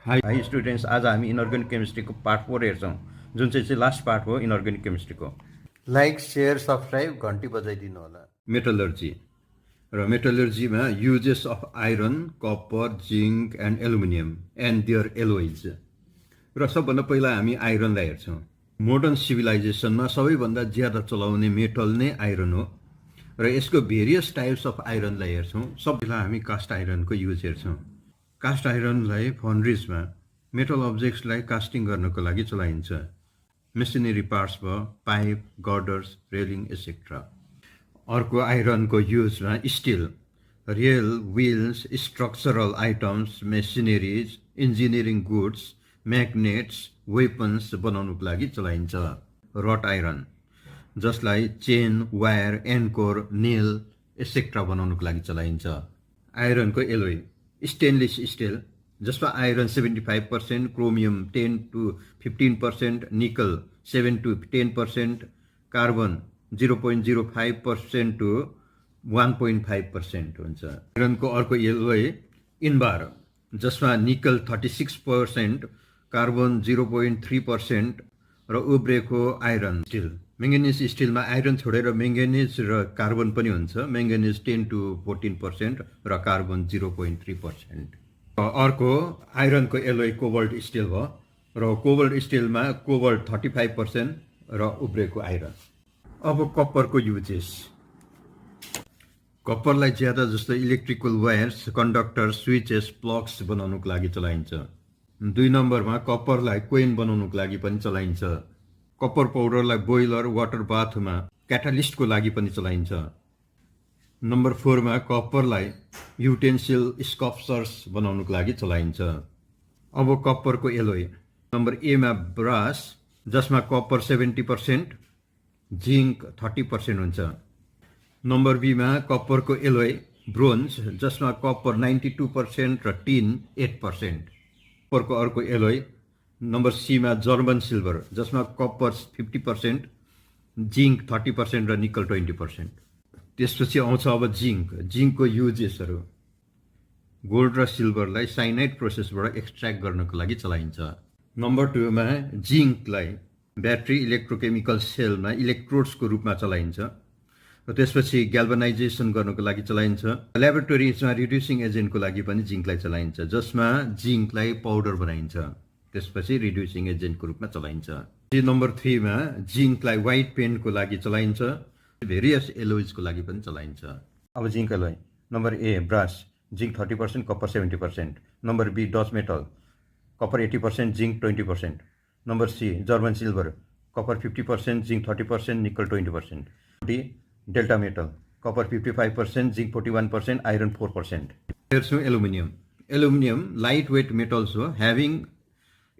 High students, आज हामी inorganic केमिस्ट्रीको part 4 हेर्छौँ, जुन चाहिँ लास्ट पार्ट हो इनअर्ग्यानिक केमिस्ट्रीको। लाइक, सेयर, सब्सक्राइब, घन्टी बजाइदिनु होला। मेटलर्जी र मेटलर्जीमा uses of iron, copper, zinc and aluminium and their alloys. र सबभन्दा पहिला हामी आइरनलाई हेर्छौँ। मोडर्न सिभिलाइजेसनमा सबैभन्दा ज्यादा चलाउने मेटल नै आइरन हो र यसको भेरियस टाइप्स अफ आइरनलाई हेर्छौँ। सबैलाई हामी कास्ट आइरनको युज हेर्छौँ। कास्ट आइरनलाई फन्ड्रिजमा मेटल अब्जेक्ट्सलाई कास्टिङ गर्नको लागि चलाइन्छ। मेसिनरी पार्ट्स भयो, पाइप, गर्डर्स, रेलिङ एसेट्रा। अर्को आइरनको युजमा steel, rail, wheels, structural items, machineries, engineering goods, magnets, weapons बनाउनुको लागि चलाइन्छ। रट आइरन, जसलाई chain, wire, anchor, nail etcetera बनाउनुको लागि चलाइन्छ। आइरनको एलोय, स्टेनलेस स्टिल, जसमा आइरन 75%, क्रोमियम 10 to 15%, निकल 7 to 10%, कार्बन 0.05% to 1.5% हुन्छ। आइरनको अर्को एलोय इन्बार, जसमा निकल 36%, कार्बन 0.3% र उब्रेको आइरन स्टिल। मेङ्गनिज स्टिलमा आइरन छोडेर मेङ्गनिज र कार्बन पनि हुन्छ। मेङ्गनिज 10 to 14% र कार्बन 0.3%। अर्को आइरनको एलोय कोबाल्ट स्टिल भयो र कोबाल्ट स्टिलमा कोबाल्ट 35% र उब्रेको आइरन। अब कप्परको युजेस। कप्परलाई ज्यादा जस्तो electrical wires, conductor, switches, plugs बनाउनुको लागि चलाइन्छ। 2 नम्बरमा कप्परलाई कोइन बनाउनुको लागि पनि चलाइन्छ। कप्पर पाउडरलाई बोइलर, वाटर बाथमा क्याटालिस्टको लागि पनि चलाइन्छ। नम्बर 4 मा कप्परलाई युटेन्सिल, स्कल्पचर्स बनाउनुको लागि चलाइन्छ। अब कप्परको एलोय। नम्बर ए मा ब्रास, जसमा कप्पर 70%, जिङ्क 30% हुन्छ। नम्बर बी मा कप्परको एलोय ब्रोन्ज, जसमा कप्पर 92% र टिन 8%। कप्परको अर्को एलोय नम्बर सी मा जर्मन सिल्भर, जसमा कप्पर 50%, जिङ्क 30% र निकल 20%। त्यसपछि आउँछ अब जिङ्क। जिङ्कको युजेसहरू। गोल्ड र सिल्भरलाई साइनाइड प्रोसेसबाट एक्सट्र्याक्ट गर्नको लागि चलाइन्छ। नम्बर 2 मा जिङ्कलाई ब्याट्री, इलेक्ट्रोकेमिकल सेलमा इलेक्ट्रोड्सको रूपमा चलाइन्छ र त्यसपछि ग्याल्भनाइजेसन गर्नको लागि चलाइन्छ। ल्याबोरेटोरिजमा रिड्युसिङ एजेन्टको लागि पनि जिङ्कलाई चलाइन्छ, जसमा जिङ्कलाई पाउडर बनाइन्छ। त्यसपछि रिड्युसिङ एजेन्टको रूपमा चलाइन्छ। नम्बर 3 मा जिङ्कलाई व्हाइट पेन्टको लागि चलाइन्छ। भेरियस एलोइजको लागि पनि चलाइन्छ। अब zinc alloy. Number A brass, zinc 30%, copper 70%। Number B Dutch metal, copper 80%, zinc 20%। Number C German silver, copper 50%, zinc 30%, nickel 20%। D delta metal, copper 55%, zinc 41%, iron 4%। हेर्छौँ aluminium. Aluminium light weight metals हो, having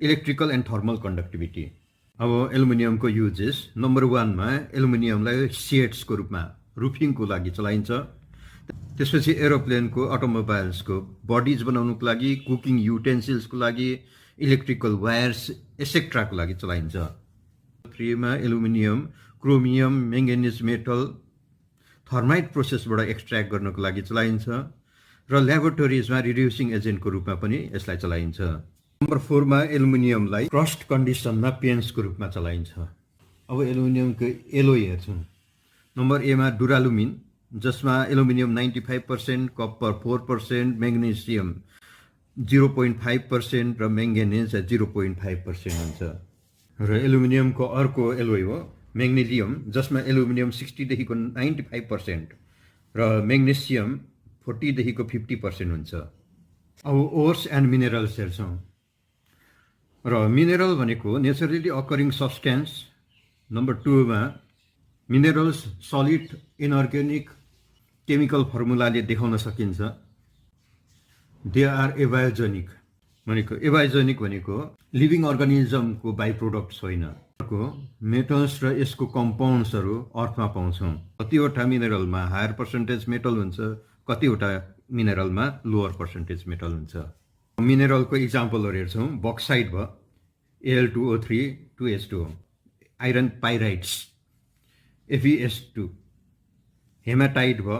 electrical and thermal conductivity. अब एलुमिनियमको uses. Number 1 मा एलुमिनियमलाई सेट्सको रूपमा रुफिङको लागि चलाइन्छ। त्यसपछि एरोप्लेनको, अटोमोबाइल्सको bodies बनाउनुको लागि, कुकिङ युटेन्सिल्सको लागि, इलेक्ट्रिकल वायर्स एसेट्राको लागि चलाइन्छ। 3 मा aluminium chromium, manganese metal thermite प्रोसेसबाट एक्सट्र्याक्ट गर्नको लागि चलाइन्छ र ल्याबोरेटोरिजमा रिड्युसिङ एजेन्टको रूपमा पनि यसलाई चलाइन्छ। नम्बर 4 मा एलुमिनियमलाई क्रस्ट कन्डिसनमा पेन्ट्सको रूपमा चलाइन्छ। अब एलुमिनियमको एलोय हेर्छौँ। नम्बर ए मा डुरालुमिन, जसमा एलुमिनियम 95%, कप्पर 4%, म्याग्नेसियम 0.5% र म्याङ्गनिज 0.5% हुन्छ। र एलुमिनियमको अर्को एलोय हो म्याग्नेलियम, जसमा एलुमिनियम 60 देखिको 95% र म्याग्नेसियम 40 देखिको 50% हुन्छ। अब ओर्स एन्ड मिनरल्स हेर्छौँ। र मिनरल भनेको नेचुरली अकरिङ सब्सटेन्स। नम्बर 2 मा मिनरल्स सलिड, इनअर्ग्यानिक, केमिकल फर्मुलाले देखाउन सकिन्छ। दे आर एबायोजेनिक भनेको लिभिङ अर्गानिजमको बाई प्रोडक्ट छैन। अर्को मेटल्स र यसको कम्पाउन्ड्सहरू अर्थमा पाउँछौँ। कतिवटा मिनरलमा हायर पर्सेन्टेज मेटल हुन्छ, कतिवटा मिनरलमा लोवर पर्सेन्टेज मेटल हुन्छ। मिनरलको इक्जाम्पलहरू हेर्छौँ। बक्साइट भयो, Al2O3 2H2O, iron pyrites FeS2, haematite भयो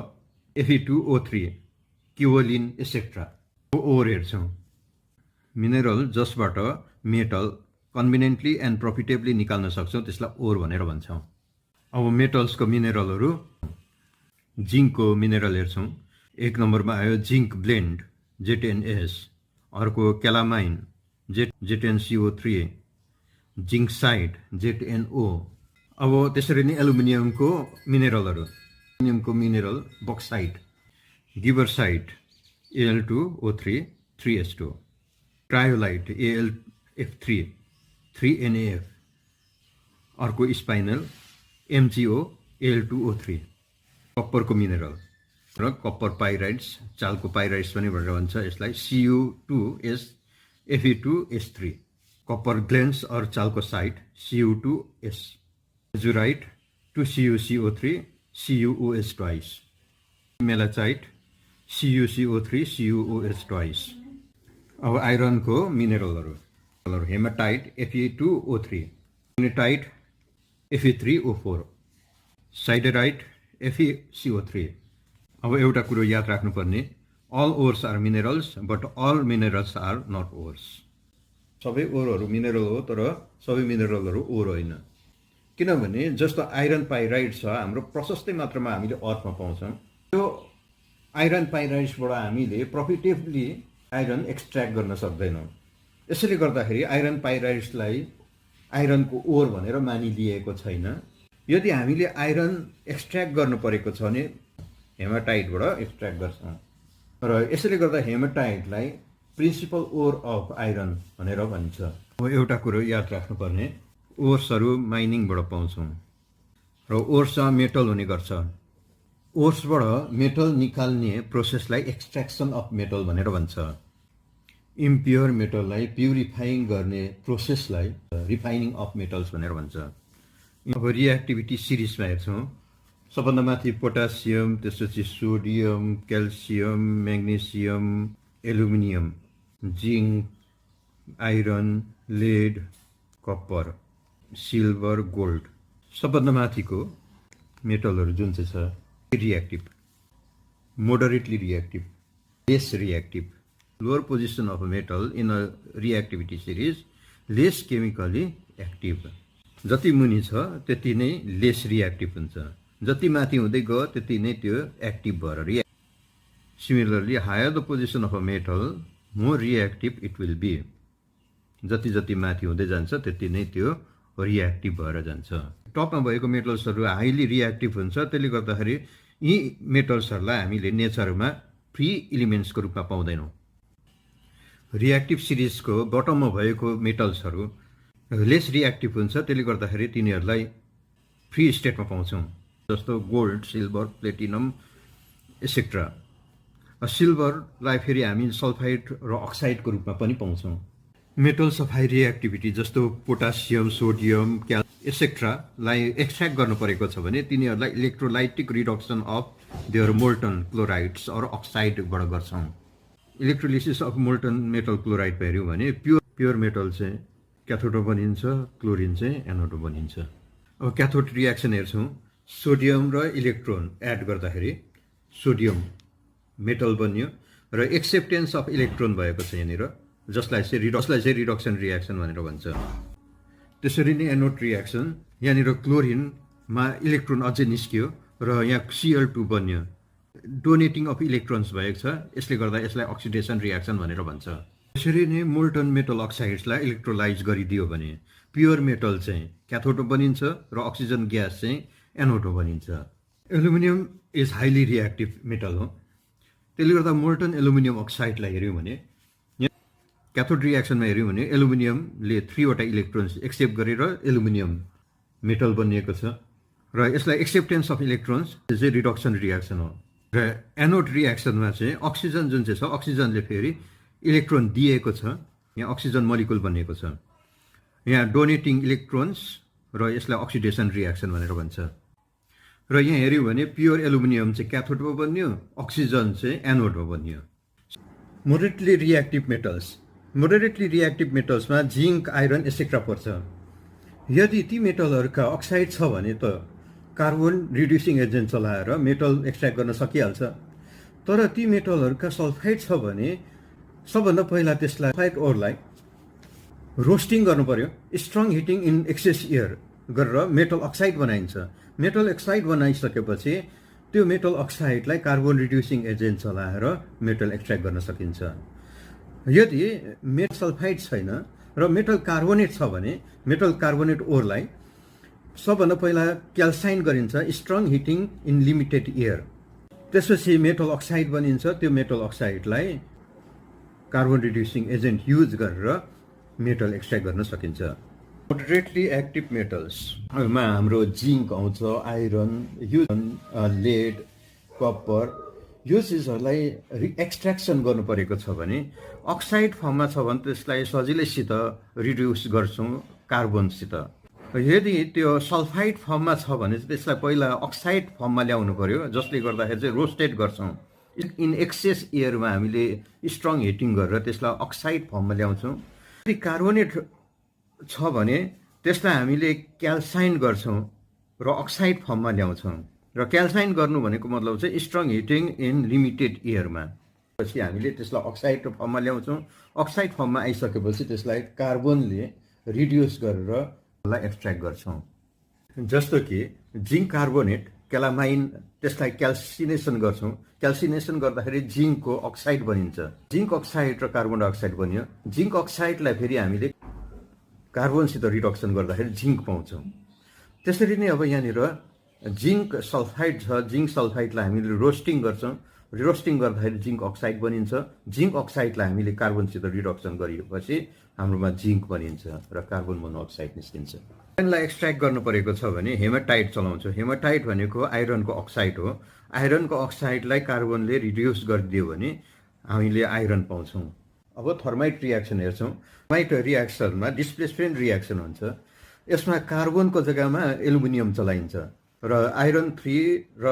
Fe2O3, क्युओलिन एसेट्रा। ओर हेर्छौँ। मिनरल जसबाट मेटल कन्भिनियन्टली एन्ड प्रफिटेबली निकाल्न सक्छौँ त्यसलाई ओर भनेर भन्छौँ। अब मेटल्सको मिनरलहरू जिङ्कको मिनरल हेर्छौँ। 1 नम्बरमा आयो जिङ्क ब्लेन्ड ZnS, अर्को क्यालामाइन ZnCO3, जिङ्कसाइड ZnO। अब त्यसरी नै एल्युमिनियमको मिनरलहरू, एल्युमिनियमको mineral bauxite, gibbsite Al2O3 3H2, cryolite AlF3 3NAF, अर्को स्पाइनल MgO Al2O3। कप्परको मिनरल र कप्पर पाइराइड्स, चालको पाइराइड्स पनि भनेर भन्छ यसलाई, Cu2S Fe2S3। कप्पर ग्लेन्स और chalcocite Cu2S। Azurite 2CuCO3 CuOH twice. Malachite CuCO3 CuOH twice. अब आइरनको मिनरलहरू haematite Fe2O3, magnetite Fe3O4, साइडेराइट FeCO3। अब एउटा कुरो याद राख्नुपर्ने, all ores are minerals but all minerals are not ores. सबै ओरहरू मिनरल हो तर सबै मिनरलहरू ओर होइन। किनभने जस्तो आइरन पाइराइड छ हाम्रो प्रशस्तै मात्रामा हामीले अर्थमा पाउँछौँ। त्यो आइरन पाइराइड्सबाट हामीले प्रफिटेबली आइरन एक्सट्र्याक्ट गर्न सक्दैनौँ। यसैले गर्दाखेरि आइरन पाइराइड्सलाई आइरनको ओर भनेर मानिलिएको छैन। यदि हामीले आइरन एक्सट्र्याक्ट गर्नु परेको छ भने हेमाटाइटबाट एक्सट्र्याक्ट गर्छौँ र यसैले गर्दा हेमाटाइटलाई प्रिन्सिपल ओर अफ आइरन भनेर भन्छ। अब एउटा कुरो याद राख्नुपर्ने, ओर्सहरू माइनिङबाट पाउँछौँ र ओर्समा मेटल हुने गर्छ। ओर्सबाट मेटल निकाल्ने प्रोसेसलाई एक्सट्र्याक्सन अफ मेटल भनेर भन्छ। इम्प्योर मेटललाई प्युरिफाइङ गर्ने प्रोसेसलाई रिफाइनिङ अफ मेटल्स भनेर भन्छ। अब रिएक्टिभिटी सिरिजमा हेर्छौँ। सबभन्दा माथि पोटासियम, त्यसपछि sodium, calcium, magnesium, aluminium, zinc, iron, lead, copper, silver, gold. सबभन्दा माथिको मेटलहरू जुन चाहिँ छ reactive, moderately reactive, less reactive. Lower position of metal in a reactivity series less chemically active. जति मुनि छ त्यति नै लेस रिएक्टिभ हुन्छ, जति माथि हुँदै गयो त्यति नै त्यो एक्टिभ भएर react. Similarly higher the position of a metal more reactive it will be. जति जति माथि हुँदै जान्छ त्यति नै त्यो रिएक्टिभ भएर जान्छ। टपमा भएको मेटल्सहरू हाइली रिएक्टिभ हुन्छ। त्यसले गर्दाखेरि यी मेटल्सहरूलाई हामीले नेचरमा फ्री इलिमेन्ट्सको रूपमा पाउँदैनौँ। रिएक्टिभ सिरिजको बटममा भएको मेटल्सहरू लेस रिएक्टिभ हुन्छ। त्यसले गर्दाखेरि तिनीहरूलाई फ्री स्टेटमा पाउँछौँ, जस्तो गोल्ड, सिल्भर, प्लेटिनम एसेक्ट्रा। सिल्भरलाई फेरि हामी सल्फाइड र अक्साइडको रूपमा पनि पाउँछौँ। मेटल्स अफ हाई रिएक्टिभिटी जस्तो पोटासियम, सोडियम, एसेक्ट्रालाई एक्सट्र्याक्ट गर्नु परेको छ भने तिनीहरूलाई electrolytic reduction of their molten chlorides or अक्साइडबाट गर्छौँ। Electrolysis of molten metal chloride हेऱ्यौँ भने प्योर मेटल चाहिँ क्याथोडो बनिन्छ, क्लोरिन चाहिँ एनोडो बनिन्छ। अब क्याथोड रिएक्सन हेर्छौँ। सोडियम र इलेक्ट्रोन एड गर्दाखेरि सोडियम मेटल बन्यो र एक्सेप्टेन्स अफ इलेक्ट्रोन भएको छ यहाँनिर, जसलाई चाहिँ रिडक्सन रिएक्सन भनेर भन्छ। त्यसरी नै एनोड रिएक्सन, यहाँनिर क्लोरिनमा इलेक्ट्रोन अझै निस्कियो र यहाँ Cl2 बन्यो, डोनेटिङ अफ इलेक्ट्रोन्स भएको छ। यसले गर्दा यसलाई अक्सिडेसन रिएक्सन भनेर भन्छ। त्यसरी नै मोल्टन मेटल अक्साइड्सलाई इलेक्ट्रोलाइज गरिदियो भने प्योर मेटल चाहिँ क्याथोडो बनिन्छ र अक्सिजन ग्यास चाहिँ एनोडो बनिन्छ। Aluminium is highly reactive metal हो। त्यसले गर्दा मोल्टन एल्युमिनियम अक्साइडलाई हेऱ्यौँ भने क्याथोड रिएक्सनमा हेऱ्यौँ भने एल्युमिनियमले 3 वटा इलेक्ट्रोन्स एक्सेप्ट गरेर एल्युमिनियम मेटल बनिएको छ र यसलाई एक्सेप्टेन्स अफ इलेक्ट्रोन्स चाहिँ रिडक्सन रिएक्सन हो। र एनोड रिएक्सनमा चाहिँ अक्सिजन जुन चाहिँ छ, अक्सिजनले फेरि इलेक्ट्रोन दिएको छ, यहाँ अक्सिजन मलिकुल बनिएको छ, यहाँ डोनेटिङ इलेक्ट्रोन्स र यसलाई अक्सिडेसन रिएक्सन भनेर भन्छ। र यहाँ हेऱ्यौँ भने प्योर एल्युमिनियम चाहिँ क्याथोडमा बन्यो, अक्सिजन चाहिँ एनोडमा बन्यो। Moderately reactive metals, moderately reactive मेटल्समा जिङ्क, आइरन एसेक्ट्रा पर्छ। यदि ती मेटलहरूका अक्साइड छ भने त कार्बन रिड्युसिङ एजेन्ट चलाएर मेटल एक्सट्र्याक्ट गर्न सकिहाल्छ। तर ती मेटलहरूका सल्फाइड छ भने सबभन्दा पहिला त्यसलाई सल्फाइड ओरलाई रोस्टिङ गर्नु पर्यो। Strong heating in excess air गरेर मेटल अक्साइड बनाइन्छ। मेटल अक्साइड बनाइसकेपछि त्यो मेटल अक्साइडलाई कार्बन रिड्युसिङ एजेन्ट चलाएर मेटल एक्सट्र्याक्ट गर्न सकिन्छ। यदि मेटल सल्फाइड छैन र मेटल कार्बोनेट छ भने मेटल कार्बोनेट ओरलाई सबभन्दा पहिला क्याल्साइन गरिन्छ strong heating in limited air. त्यसपछि मेटल अक्साइड बनिन्छ। त्यो मेटल अक्साइडलाई कार्बन रिड्युसिङ एजेन्ट युज गरेर मेटल एक्सट्र्याक्ट गर्न सकिन्छ। मोडरेटली एक्टिभ मेटल्समा हाम्रो जिङ्क आउँछ, आइरन, लेड, कपर, यो चिजहरूलाई एक्सट्र्याक्सन गर्नु परेको छ भने अक्साइड फर्ममा छ भने त्यसलाई सजिलैसित रिड्युस गर्छौँ कार्बनसित। यदि त्यो सल्फाइड फर्ममा छ भने त्यसलाई पहिला अक्साइड फर्ममा ल्याउनु पर्यो, जसले गर्दाखेरि चाहिँ रोस्टेड गर्छौँ। इन एक्सेस एयरमा हामीले स्ट्रङ हिटिङ गरेर त्यसलाई अक्साइड फर्ममा ल्याउँछौँ। यदि कार्बोनेट छ भने त्यसलाई हामीले क्याल्साइन गर्छौँ र अक्साइड फर्ममा ल्याउँछौँ। र क्याल्साइन गर्नु भनेको मतलब चाहिँ स्ट्रङ हिटिङ इन लिमिटेड एयरमा। पछि हामीले त्यसलाई अक्साइड फर्ममा ल्याउँछौँ। अक्साइड फर्ममा आइसकेपछि त्यसलाई कार्बनले रिड्युस गरेर एक्सट्र्याक्ट गर्छौँ। जस्तो कि जिङ्क कार्बोनेट क्यालामाइन, त्यसलाई क्याल्सिनेसन गर्छौँ। क्याल्सिनेसन गर्दाखेरि जिङ्कको अक्साइड बनिन्छ। जिङ्क अक्साइड र कार्बन डाइअक्साइड बन्यो। जिङ्क अक्साइडलाई फेरि हामीले कार्बनसित रिडक्सन गर्दाखेरि जिङ्क पाउँछौँ। त्यसरी नै अब यहाँनिर जिङ्क सल्फाइड छ। जिङ्क सल्फाइडलाई हामीले रोस्टिङ गर्छौँ। रोस्टिङ गर्दाखेरि जिङ्क अक्साइड बनिन्छ। जिङ्क अक्साइडलाई हामीले कार्बनसित रिडक्सन गरिएपछि हाम्रोमा जिङ्क बनिन्छ र कार्बन मोनोअक्साइड निस्किन्छ। आइरनलाई एक्सट्र्याक्ट गर्नु परेको छ भने हेमाटाइट चलाउँछौँ। हेमाटाइट भनेको आइरनको अक्साइड हो। आइरनको अक्साइडलाई कार्बनले रिड्युस गरिदियो भने हामीले आइरन पाउँछौँ। अब थर्माइट रियाक्सन हेर्छौँ। थर्माइट रियाक्सनमा डिस्प्लेसमेन्ट रियाक्सन हुन्छ। यसमा कार्बनको जग्गामा एल्युमिनियम चलाइन्छ र आइरन 3 र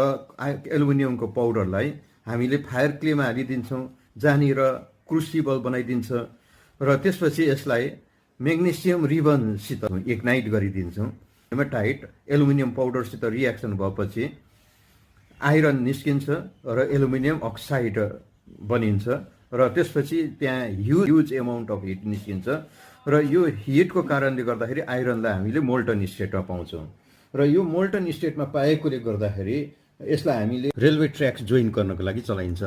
एल्युमिनियमको पाउडरलाई हामीले फायर क्लेमा हालिदिन्छौँ, जहाँनिर क्रुसिबल बनाइदिन्छ र त्यसपछि यसलाई म्याग्नेसियम रिबनसित इग्नाइट गरिदिन्छौँ। हेमाटाइट एल्युमिनियम पाउडरसित रियाक्सन भएपछि आइरन निस्किन्छ र एल्युमिनियम अक्साइड बनिन्छ र त्यसपछि त्यहाँ ह्युज एमाउन्ट अफ हिट निस्किन्छ र यो हिटको कारणले गर्दाखेरि आइरनलाई हामीले मोल्टन स्टेटमा पाउँछौँ। र यो मोल्टन स्टेटमा पाएकोले गर्दाखेरि यसलाई हामीले रेलवे ट्र्याक्स जोइन गर्नको लागि चलाइन्छ।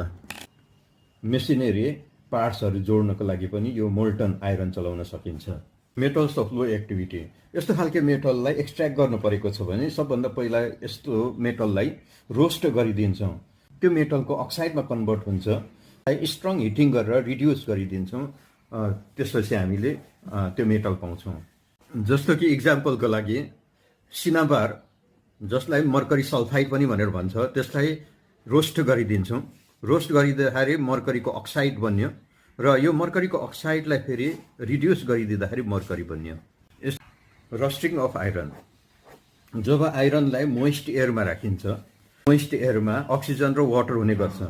मेसिनरी पार्ट्सहरू जोड्नको लागि पनि यो मोल्टन आइरन चलाउन सकिन्छ। मेटल्स अफ लो एक्टिभिटी, यस्तो खालके मेटललाई एक्सट्र्याक्ट गर्नु परेको छ भने सबभन्दा पहिला यस्तो मेटललाई रोस्ट गरिदिन्छौँ। त्यो मेटलको अक्साइडमा कन्भर्ट हुन्छ। स्ट्रङ हिटिङ गरेर रिड्युस गरिदिन्छौँ। त्यसपछि हामीले त्यो मेटल पाउँछौँ। जस्तो कि इक्जाम्पलको लागि सिनाबार, जसलाई मर्करी सल्फाइड पनि भनेर भन्छ, त्यसलाई रोस्ट गरिदिन्छौँ। रोस्ट गरिँदाखेरि मर्करीको अक्साइड बन्यो र यो मर्करीको अक्साइडलाई फेरि रिड्युस गरिदिँदाखेरि मर्करी बन्यो। Rusting of iron, job आइरनलाई moist एयरमा राखिन्छ, मोइस्ट एयरमा अक्सिजन र वाटर हुने गर्छ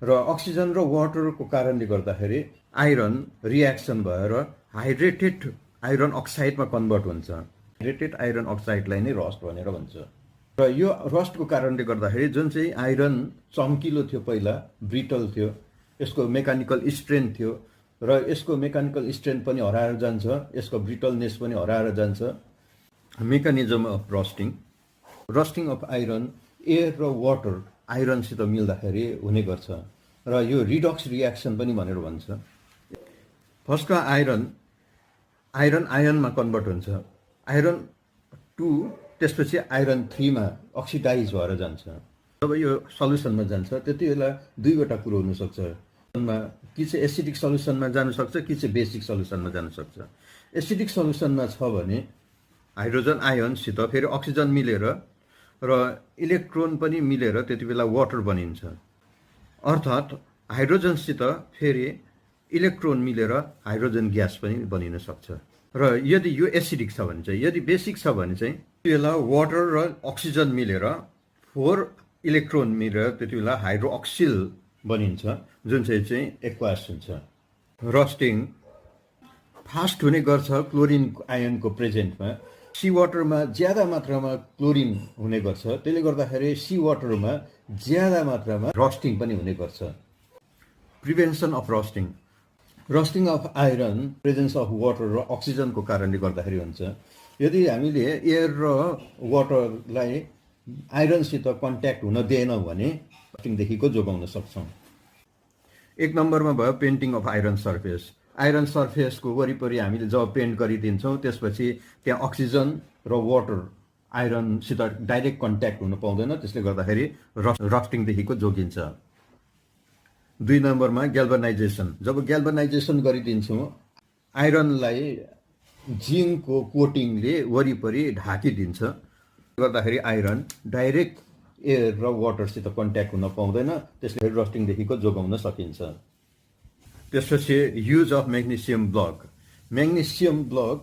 र अक्सिजन र वाटरको कारणले गर्दाखेरि आइरन रियाक्सन भएर हाइड्रेटेड आइरन अक्साइडमा कन्भर्ट हुन्छ। हाइड्रेटेड आइरन अक्साइडलाई नै रस्ट भनेर भन्छ। र यो रस्टको कारणले गर्दाखेरि जुन चाहिँ आइरन चम्किलो थियो, पहिला ब्रिटल थियो, यसको मेकानिकल स्ट्रेन्थ थियो र यसको मेकानिकल स्ट्रेन्थ पनि हराएर जान्छ, यसको ब्रिटलनेस पनि हराएर जान्छ। Mechanism of rusting, rusting of iron air र वाटर आइरनसित मिल्दाखेरि हुने गर्छ र यो रिडक्स रियाक्सन पनि भनेर भन्छ। फर्स्टमा आइरन आयनमा कन्भर्ट हुन्छ। आइरन 2 त्यसपछि आइरन 3 मा अक्सिडाइज भएर जान्छ। जब यो सल्युसनमा जान्छ त्यति बेला दुईवटा कुरो हुनसक्छ। कि चाहिँ एसिडिक सल्युसनमा जान सक्छ, कि चाहिँ बेसिक सल्युसनमा जान सक्छ। एसिडिक सल्युसनमा छ भने हाइड्रोजन आयनसित फेरि अक्सिजन मिलेर र इलेक्ट्रोन पनि मिलेर त्यति बेला वाटर बनिन्छ। अर्थात् हाइड्रोजनसित फेरि इलेक्ट्रोन मिलेर हाइड्रोजन ग्यास पनि बनिन सक्छ। र यदि यो एसिडिक छ भने चाहिँ, यदि बेसिक छ भने चाहिँ त्यति बेला वाटर र अक्सिजन मिलेर 4 इलेक्ट्रोन मिलेर त्यति बेला हाइड्रोक्सिल बनिन्छ, जुन चाहिँ एक्वास हुन्छ। रस्टिङ फास्ट हुने गर्छ क्लोरिन आयनको प्रेजेन्टमा। सी वाटरमा ज्यादा मात्रामा क्लोरिन हुने गर्छ, त्यसले गर्दाखेरि सी वाटरमा ज्यादा मात्रामा रस्टिङ पनि हुने गर्छ। Prevention of rusting, rusting of iron presence of water र अक्सिजनको कारणले गर्दाखेरि हुन्छ। यदि हामीले एयर र वाटरलाई आइरनसित कन्ट्याक्ट हुन दिएनौँ भने रस्टिङदेखिको जोगाउन सक्छौँ। एक नम्बरमा भयो painting of iron surface. Iron सर्फेसको वरिपरि हामीले जब पेन्ट गरिदिन्छौँ त्यसपछि त्यहाँ अक्सिजन र वाटर आइरनसित डाइरेक्ट कन्ट्याक्ट हुन पाउँदैन, त्यसले गर्दाखेरि रस्टिङदेखिको जोगिन्छ। 2 नम्बरमा ग्याल्भनाइजेसन। जब ग्याल्भनाइजेसन गरिदिन्छौँ आइरनलाई जिङको कोटिङले वरिपरि ढाकिदिन्छ, गर्दाखेरि आइरन डाइरेक्ट एयर र वाटरसित कन्ट्याक्ट हुन पाउँदैन, त्यसले रस्टिङदेखिको जोगाउन सकिन्छ। त्यसपछि use of magnesium block. Magnesium block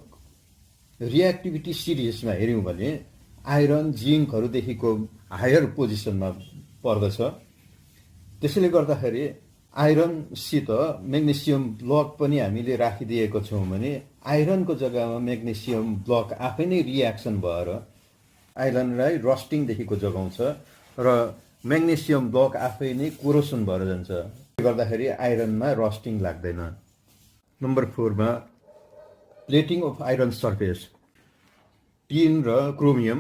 reactivity सिरिजमा हेऱ्यौँ भने आइरन जिङ्कहरूदेखिको हायर पोजिसनमा पर्दछ। त्यसैले गर्दाखेरि आइरनसित म्याग्नेसियम ब्लक पनि हामीले राखिदिएको छौँ भने आइरनको जग्गामा म्याग्नेसियम ब्लक आफै नै रियाक्सन भएर आइरनलाई रस्टिङदेखिको जोगाउँछ र म्याग्नेसियम ब्लक आफै नै कोरोसन भएर जान्छ, त्यसले गर्दाखेरि आइरनमा रस्टिङ लाग्दैन। नम्बर 4 मा plating of iron surface. Tin र क्रोमियम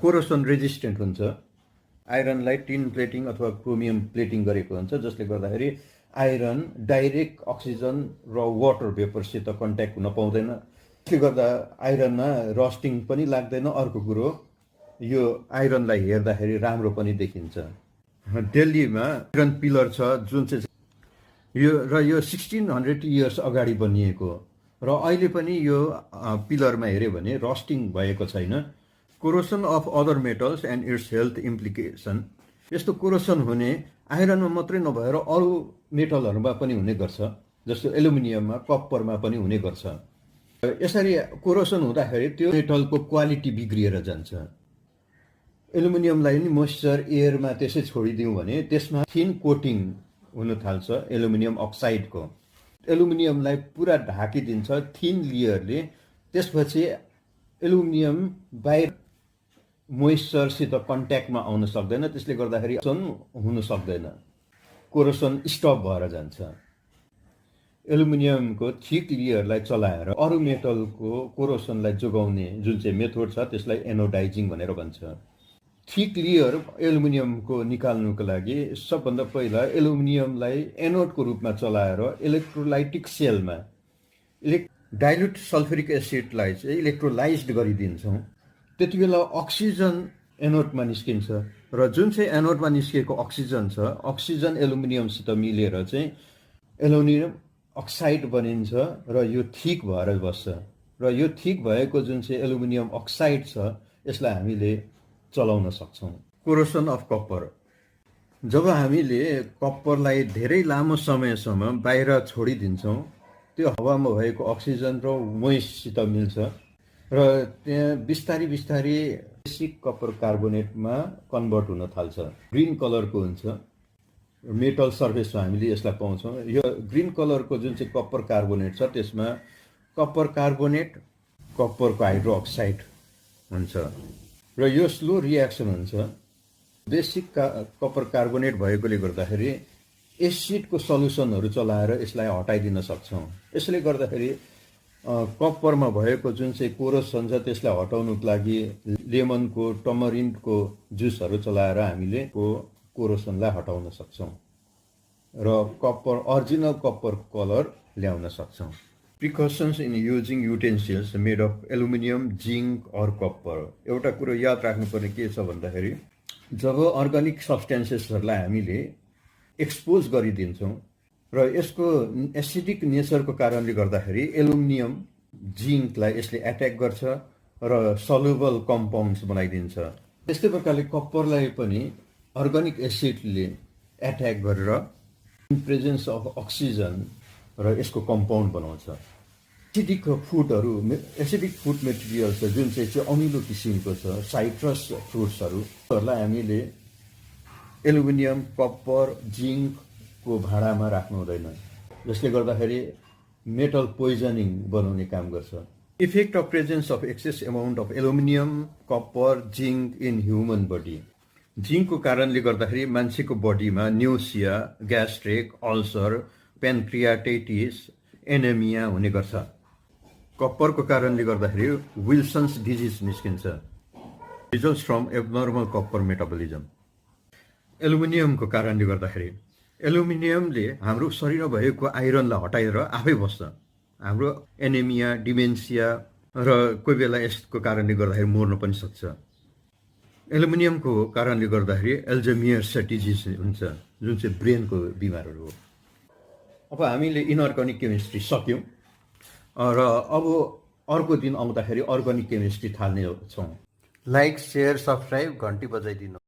कोरोसन रेजिस्टेन्ट हुन्छ। आइरनलाई टिन प्लेटिङ अथवा क्रोमियम प्लेटिङ गरेको हुन्छ, जसले गर्दाखेरि आइरन डाइरेक्ट अक्सिजन र वाटर भेपरसित कन्ट्याक्ट हुन पाउँदैन, त्यसले गर्दा आइरनमा रस्टिङ पनि लाग्दैन। अर्को कुरो यो आइरनलाई हेर्दाखेरि राम्रो पनि देखिन्छ। दिल्लीमा आइरन पिलर छ जुन चाहिँ यो 1600 इयर्स अगाडि बनिएको र अहिले पनि यो पिलरमा हेऱ्यो भने रस्टिङ भएको छैन। Corrosion of other metals and its health implication. यस्तो कोरोसन हुने आइरनमा मात्रै नभएर अरू मेटलहरूमा पनि हुने गर्छ, जस्तो एल्युमिनियममा, कप्परमा पनि हुने गर्छ। यसरी कोरोसन हुँदाखेरि त्यो मेटलको क्वालिटी बिग्रिएर जान्छ। एल्युमिनियमलाई नि मोइस्चर एयरमा त्यसै छोडिदिउँ भने त्यसमा थिन कोटिङ हुन थाल्छ एल्युमिनियम अक्साइडको। एल्युमिनियमलाई पुरा ढाकिदिन्छ थिन लेयरले, त्यसपछि एल्युमिनियम बाहिर मोइस्चरसित कन्ट्याक्टमा आउन सक्दैन, त्यसले गर्दाखेरि हुन सक्दैन, कोरोसन स्टप भएर जान्छ। एल्युमिनियमको थिक लेयरलाई चलाएर अरू मेटलको कोरोसनलाई जोगाउने जुन चाहिँ मेथड छ त्यसलाई एनोडाइजिङ भनेर भन्छ। थिक लेयर एल्युमिनियमको निकाल्नुको लागि सबभन्दा पहिला एल्युमिनियमलाई एनोडको रूपमा चलाएर इलेक्ट्रोलाइटिक सेलमा डाइल्युट सल्फ्युरिक एसिडलाई चाहिँ इलेक्ट्रोलाइज्ड गरिदिन्छौँ। त्यति बेला अक्सिजन एनोडमा निस्किन्छ र जुन चाहिँ एनोडमा निस्किएको अक्सिजन छ, अक्सिजन एल्युमिनियमसित मिलेर चाहिँ एल्युमिनियम अक्साइड बनिन्छ र यो थिक भएर बस्छ र यो थिक भएको जुन चाहिँ एल्युमिनियम अक्साइड छ यसलाई हामीले चलाउन सक्छौँ। कोरोसन अफ कप्पर। जब हामीले कप्परलाई धेरै लामो समयसम्म बाहिर छोडिदिन्छौँ त्यो हावामा भएको अक्सिजन र मोइस्टसित मिल्छ र त्यहाँ बिस्तारी बिस्तारी बेसिक कप्पर कार्बोनेटमा कन्भर्ट हुन थाल्छ। ग्रिन कलरको हुन्छ, मेटल सर्फेसमा हामीले यसलाई पाउँछौँ। यो ग्रिन कलरको जुन चाहिँ कप्पर कार्बोनेट छ त्यसमा कप्पर कार्बोनेट कप्परको हाइड्रोअक्साइड हुन्छ र यो स्लो रियाक्सन हुन्छ। बेसिक कप्पर कार्बोनेट भएकोले गर्दाखेरि एसिडको सल्युसनहरू चलाएर यसलाई हटाइदिन सक्छौँ। यसले गर्दाखेरि कप्परमा भएको जुन चाहिँ कोरोसन छ त्यसलाई हटाउनुको लागि लेमनको, टमरिन्डको जुसहरू चलाएर हामीले कोरोसनलाई हटाउन सक्छौँ र कप्पर अरिजिनल कप्पर कलर ल्याउन सक्छौँ। Precautions in using utensils made of aluminium, zinc or copper. एउटा कुरो याद राख्नुपर्ने के छ भन्दाखेरि जब अर्ग्यानिक सब्सटेन्सेसहरूलाई हामीले एक्सपोज गरिदिन्छौँ र यसको एसिडिक नेचरको कारणले गर्दाखेरि एल्युमिनियम, जिङ्कलाई यसले एट्याक गर्छ र सल्युबल कम्पाउन्ड्स बनाइदिन्छ। त्यस्तै प्रकारले कप्परलाई पनि अर्ग्यानिक एसिडले एट्याक गरेर इन प्रेजेन्स अफ अक्सिजन र यसको कम्पाउन्ड बनाउँछ। एसिडिक फुड मेटेरियल्स जुन चाहिँ अमिलो किसिमको छ, साइट्रस फ्रुट्सहरूलाई हामीले एल्युमिनियम, कप्पर, जिङ्कको भाँडामा राख्नु हुँदैन, जसले गर्दाखेरि मेटल पोइजनिङ बनाउने काम गर्छ। Effect of presence of excess amount of aluminium, copper, zinc in human body. जिङ्कको कारणले गर्दाखेरि मान्छेको बडीमा nausea, gastric, ulcer, pancreatitis, anaemia हुने गर्छ। कप्परको कारणले गर्दाखेरि विल्सन्स डिजिज निस्किन्छ, results from abnormal copper metabolism. एल्युमिनियमको कारणले गर्दाखेरि एल्युमिनियमले हाम्रो शरीरमा भएको आइरनलाई हटाएर आफै बस्छ। हाम्रो एनेमिया, डिमेन्सिया र कोही बेला यसको कारणले गर्दाखेरि मर्न पनि सक्छ। एल्युमिनियमको कारणले गर्दाखेरि एल्जाइमर्स डिजिज हुन्छ, जुन चाहिँ ब्रेनको बिमारहरू हो। अब हामीले इनअर्गानिक केमिस्ट्री सक्यौँ र अब अर्को दिन आउँदाखेरि अर्गानिक केमिस्ट्री थाल्ने छौँ। लाइक, सेयर, सब्सक्राइब, घन्टी बजाइदिनु।